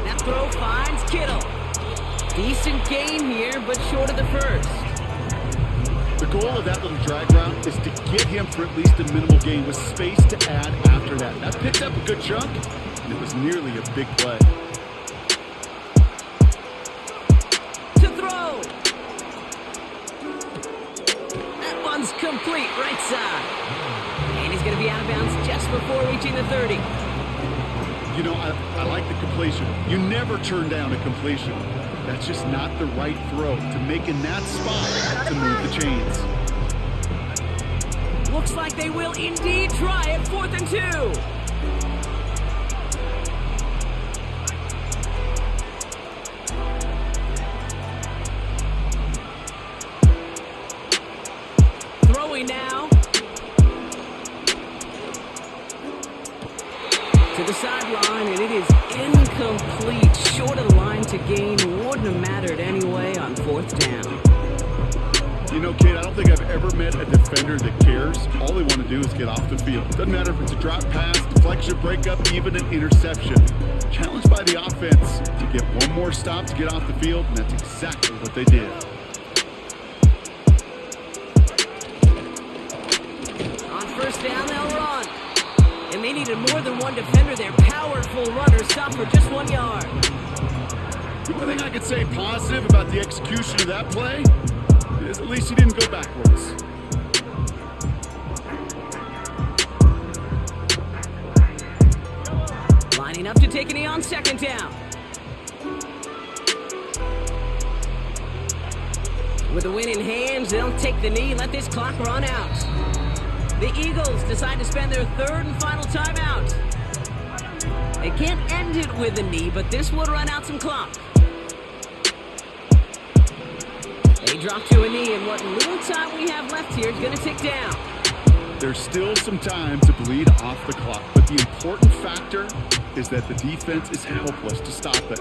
S3: That throw finds Kittle. Decent gain here, but short of the first.
S4: The goal of that little drag route is to get him for at least a minimal gain with space to add after that. That picked up a good chunk, and it was nearly a big play.
S3: To throw. That one's complete, right side. And he's going to be out of bounds just before reaching the 30.
S4: You know, I like the completion. You never turn down a completion. That's just not the right throw to make in that spot to move the chains.
S3: Looks like they will indeed try it. 4th and 2. Throwing now. To the sideline, and it is incomplete. Short of the line to gain. Wouldn't have mattered anyway on 4th down.
S4: You know, Kate, I don't think I've ever met a defender that cares. All they want to do is get off the field. Doesn't matter if it's a drop pass, deflection, breakup, even an interception. Challenged by the offense to get one more stop to get off the field, and that's exactly what they did.
S3: On 1st down, they'll run. And they needed more than one defender. Their powerful runner stopped for just 1 yard.
S4: The only thing I could say positive about the execution of that play is at least he didn't go backwards.
S3: Lining up to take a knee on 2nd down. With the win in hand, they'll take the knee and let this clock run out. The Eagles decide to spend their 3rd and final timeout. They can't end it with a knee, but this would run out some clock. They drop to a knee, and what little time we have left here is going to tick down.
S4: There's still some time to bleed off the clock, but the important factor is that the defense is helpless to stop it.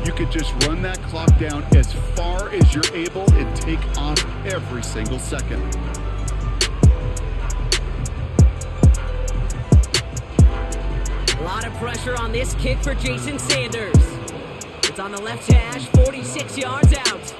S4: You could just run that clock down as far as you're able and take off every single second.
S3: A lot of pressure on this kick for Jason Sanders. It's on the left hash, 46 yards out.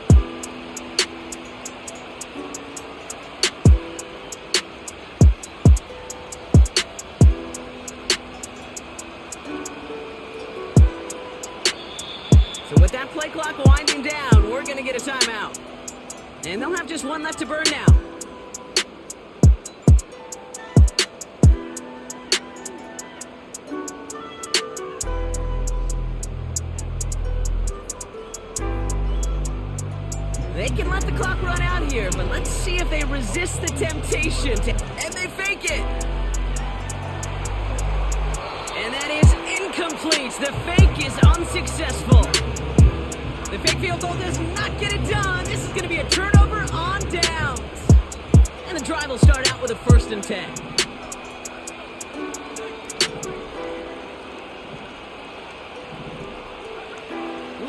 S3: So with that play clock winding down, we're going to get a timeout. And they'll have just one left to burn now. They can let the clock run out here, but let's see if they resist the temptation to... And they fake it! And that is incomplete. The fake is unsuccessful. The fake field goal does not get it done. This is going to be a turnover on downs. And the drive will start out with a 1st and 10.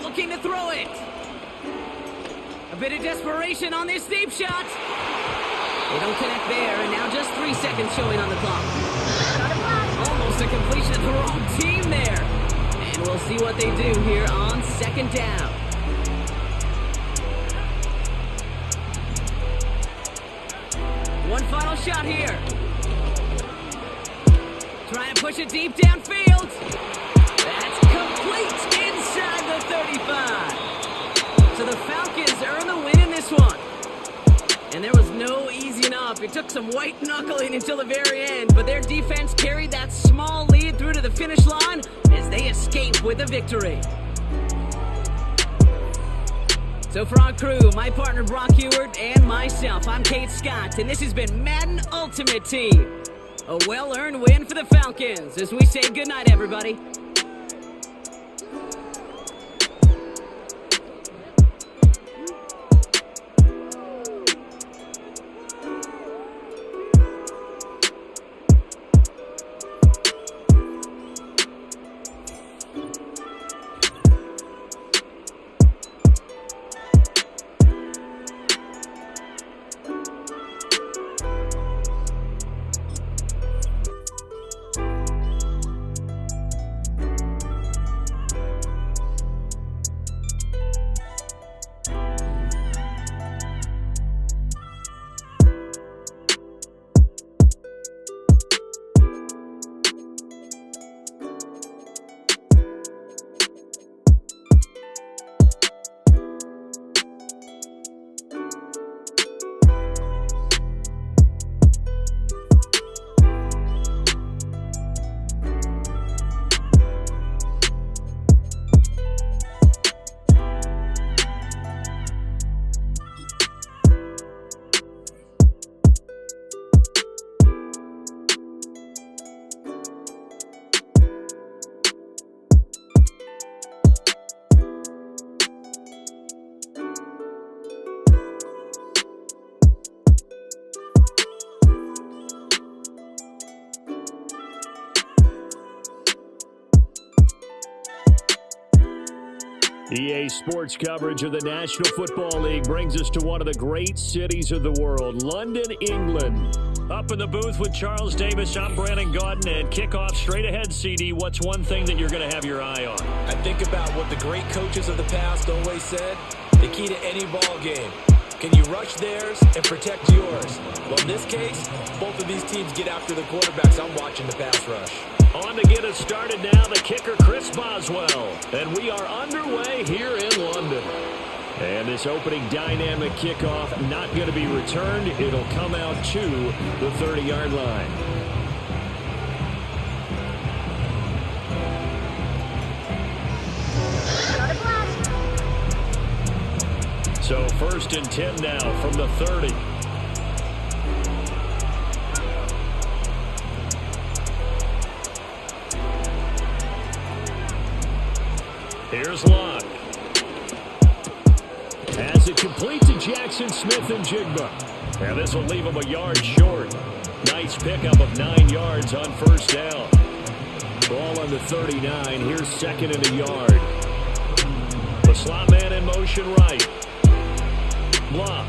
S3: Looking to throw it. A bit of desperation on this deep shot. They don't connect there, and now just 3 seconds showing on the clock. Almost a completion of the wrong team there. And we'll see what they do here on 2nd down. One final shot here. Trying to push it deep downfield. That's complete inside the 35. So the Falcons earn the win in this one. And there was no easing up. It took some white knuckling until the very end, but their defense carried that small lead through to the finish line as they escape with a victory. So for our crew, my partner Brock Ewart and myself, I'm Kate Scott, and this has been Madden Ultimate Team. A well-earned win for the Falcons as we say goodnight, everybody.
S5: EA Sports coverage of the National Football League brings us to one of the great cities of the world, London, England. Up in the booth with Charles Davis, I'm Brandon Gaudin, and kickoff straight ahead, CD. What's one thing that you're going to have your eye on?
S6: I think about what the great coaches of the past always said, the key to any ball game. Can you rush theirs and protect yours? Well, in this case, both of these teams get after the quarterbacks. I'm watching the pass rush.
S5: On to get us started now, the kicker, Chris Boswell. And we are underway here in London. And this opening dynamic kickoff not going to be returned. It'll come out to the 30-yard line. So 1st and 10 now from the 30. Here's Locke. As it complete to Jackson Smith and Jigba. And this will leave him a yard short. Nice pickup of 9 yards on 1st down. Ball on the 39. Here's 2nd and a yard. The slot man in motion right. Block.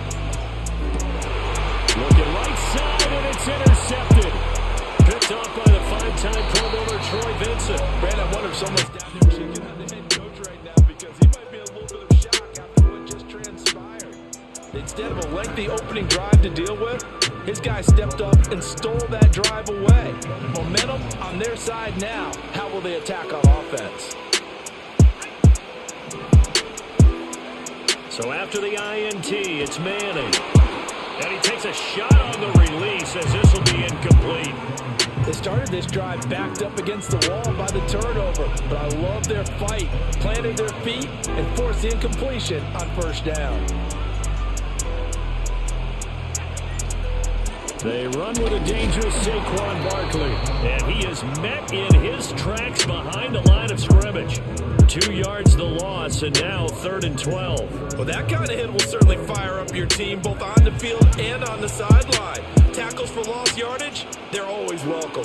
S5: Looking right side, and it's intercepted. Picked off by the 5-time Pro Bowler Troy Vincent.
S6: Brandon, I wonder if someone's down there shaking out the head coach right now because he might be in a little bit of shock after what just transpired. Instead of a lengthy opening drive to deal with, his guy stepped up and stole that drive away. Momentum on their side now. How will they attack on offense?
S5: So after the INT, it's Manning. And he takes a shot on the release as this will be incomplete.
S6: They started this drive backed up against the wall by the turnover, but I love their fight, planted their feet, and forced the incompletion on 1st down.
S5: They run with a dangerous Saquon Barkley, and he is met in his tracks behind the line of scrimmage. 2 yards the loss, and now 3rd and 12.
S6: Well, that kind of hit will certainly fire up your team, both on the field and on the sideline. Tackles for lost yardage, they're always welcome.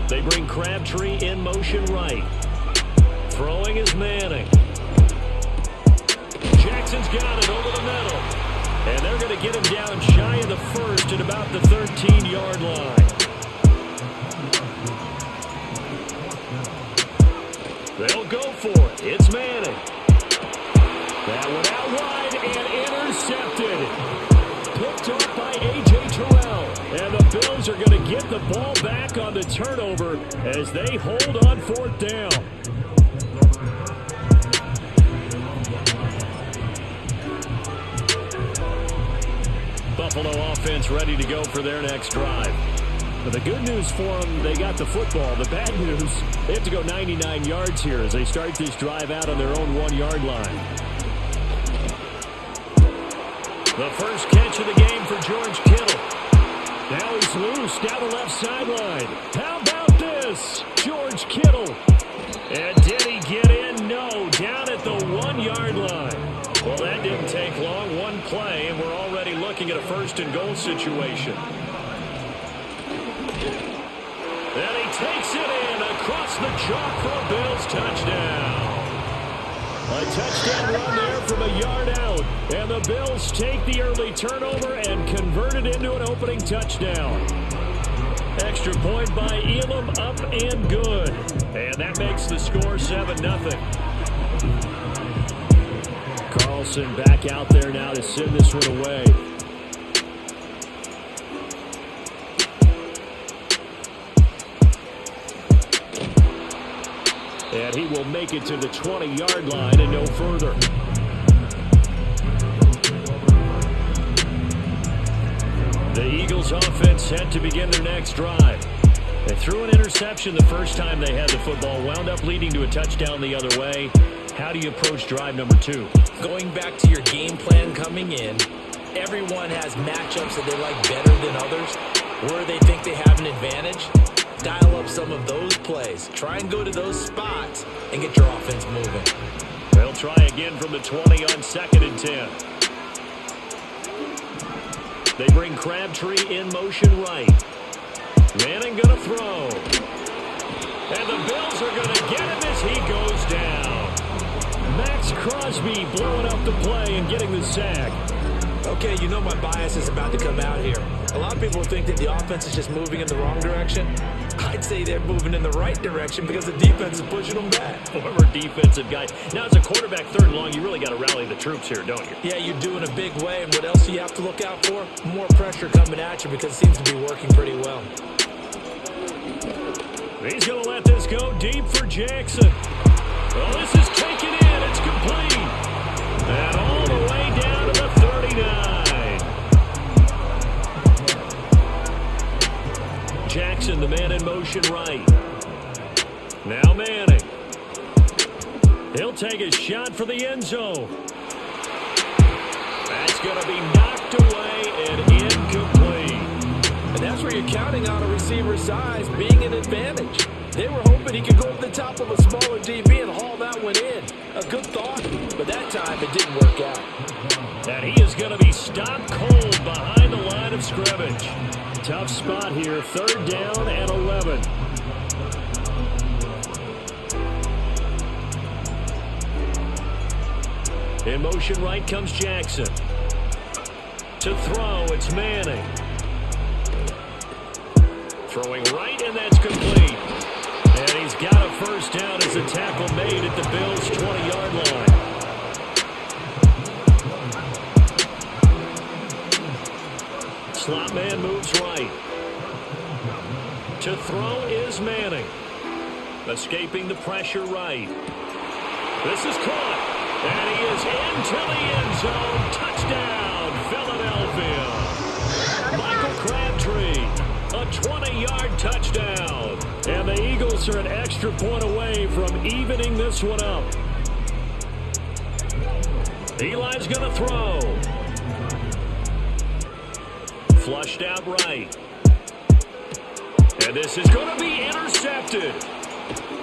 S5: They bring Crabtree in motion right. Throwing is Manning. Jackson's got it over the middle. And they're going to get him down shy of the 1st at about the 13-yard line. They'll go for it. It's Manning. That one out wide and intercepted. Picked up by A.J. Terrell. And the Bills are going to get the ball back on the turnover as they hold on 4th down. Buffalo offense ready to go for their next drive. But the good news for them, they got the football. The bad news, they have to go 99 yards here as they start this drive out on their own 1-yard line. The first catch of the game for George Kittle. Now he's loose down the left sideline. How about this? George Kittle. And did he get in? No, down at the 1-yard line. Well, that didn't take long. One play, and we're already looking at a 1st and goal situation. And he takes it in across the chalk for a Bills touchdown. A touchdown run there from a yard out. And the Bills take the early turnover and convert it into an opening touchdown. Extra point by Elam, up and good. And that makes the score 7-0. Carlson back out there now to send this one away. And he will make it to the 20-yard line and no further. The Eagles offense set to begin their next drive. They threw an interception the first time they had the football, wound up leading to a touchdown the other way. How do you approach drive number 2?
S6: Going back to your game plan coming in, everyone has matchups that they like better than others, where they think they have an advantage. Dial up some of those plays. Try and go to those spots and get your offense moving.
S5: They'll try again from the 20 on 2nd and 10. They bring Crabtree in motion right. Manning going to throw. And the Bills are going to get him as he goes down. Max Crosby blowing up the play and getting the sack.
S6: Okay, you know my bias is about to come out here. A lot of people think that the offense is just moving in the wrong direction. I'd say they're moving in the right direction because the defense is pushing them back.
S5: Former defensive guy. Now, as a quarterback 3rd and long, you really got to rally the troops here, don't you?
S6: Yeah, you do in a big way. And what else do you have to look out for? More pressure coming at you because it seems to be working pretty well.
S5: He's going to let this go deep for Jackson. Well, this is taken in. It's complete. And all the way down to the 39. Jackson, the man in motion right. Now Manning. He'll take a shot for the end zone. That's going to be knocked away and incomplete.
S6: And that's where you're counting on a receiver's size being an advantage. They were hoping he could go over the top of a smaller DB and haul that one in. A good thought, but that time it didn't work out.
S5: And he is going to be stopped cold behind the line of scrimmage. Tough spot here, 3rd down and 11. In motion right comes Jackson. To throw, it's Manning. Throwing right, and that's complete. And he's got a 1st down as the tackle made at the Bills' 20-yard line. Slot man moves right. To throw is Manning. Escaping the pressure right. This is caught. And he is into the end zone. Touchdown, Philadelphia. Michael Crabtree, a 20-yard touchdown. And the Eagles are an extra point away from evening this one up. Eli's going to throw. Flushed out right. And this is going to be intercepted.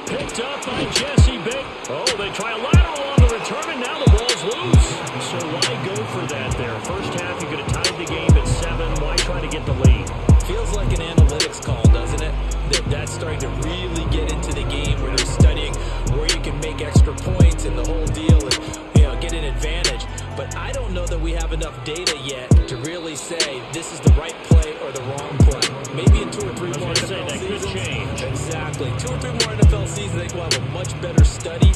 S5: Picked up by Jesse Bates. Oh, they try a lateral on the return, and now the ball's loose. So why go for that there? First half, you could have tied the game at 7. Why try to get the lead?
S6: Feels like an analytics call, doesn't it? That's starting to really get into the game where they're studying where you can make extra points and the whole deal is, get an advantage. But I don't know that we have enough data yet to really say this is the right play or the wrong play. Maybe in 2 or 3 more NFL seasons.
S5: Could change.
S6: Exactly. 2 or 3 more NFL seasons, I think we'll have a much better study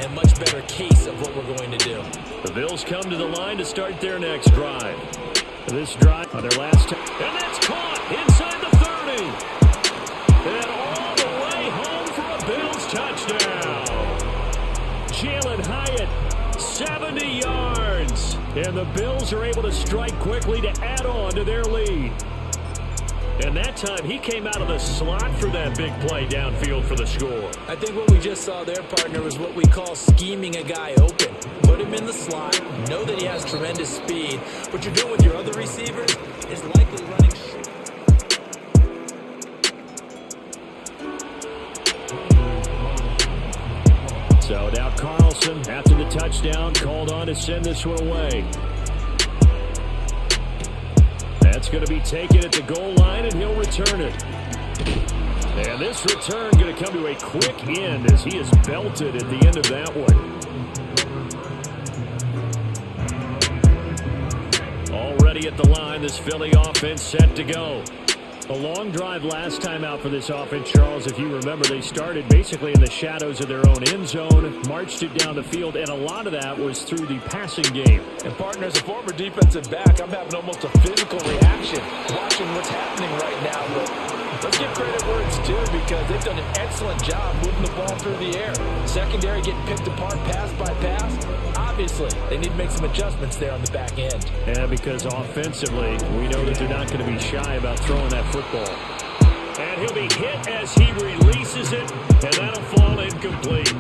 S6: and much better case of what we're going to do.
S5: The Bills come to the line to start their next drive. This drive on their last time. And that's caught inside the 30. And all the way home for a Bills touchdown. Jalen Hyatt, 70 yards. And the Bills are able to strike quickly to add on to their lead. And that time, he came out of the slot for that big play downfield for the score.
S6: I think what we just saw there, partner, was what we call scheming a guy open. Put him in the slot, know that he has tremendous speed. What you're doing with your other receivers is likely running.
S5: So now Carlson, after the touchdown, called on to send this one away. That's going to be taken at the goal line, and he'll return it. And this return going to come to a quick end as he is belted at the end of that one. Already at the line, this Philly offense set to go. A long drive last time out for this offense, Charles. If you remember, they started basically in the shadows of their own end zone, marched it down the field, and a lot of that was through the passing game.
S6: And partner, as a former defensive back, I'm having almost a physical reaction watching what's happening right now. But let's give credit where it's due, because they've done an excellent job moving the ball through the air. Secondary getting picked apart pass by pass. Obviously, they need to make some adjustments there on the back end.
S5: Yeah, because offensively, we know that they're not going to be shy about throwing that football. And he'll be hit as he releases it, and that'll fall incomplete.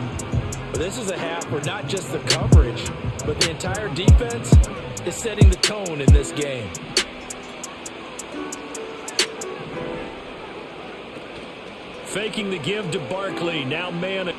S6: But this is a half where not just the coverage, but the entire defense is setting the tone in this game.
S5: Faking the give to Barkley, now man.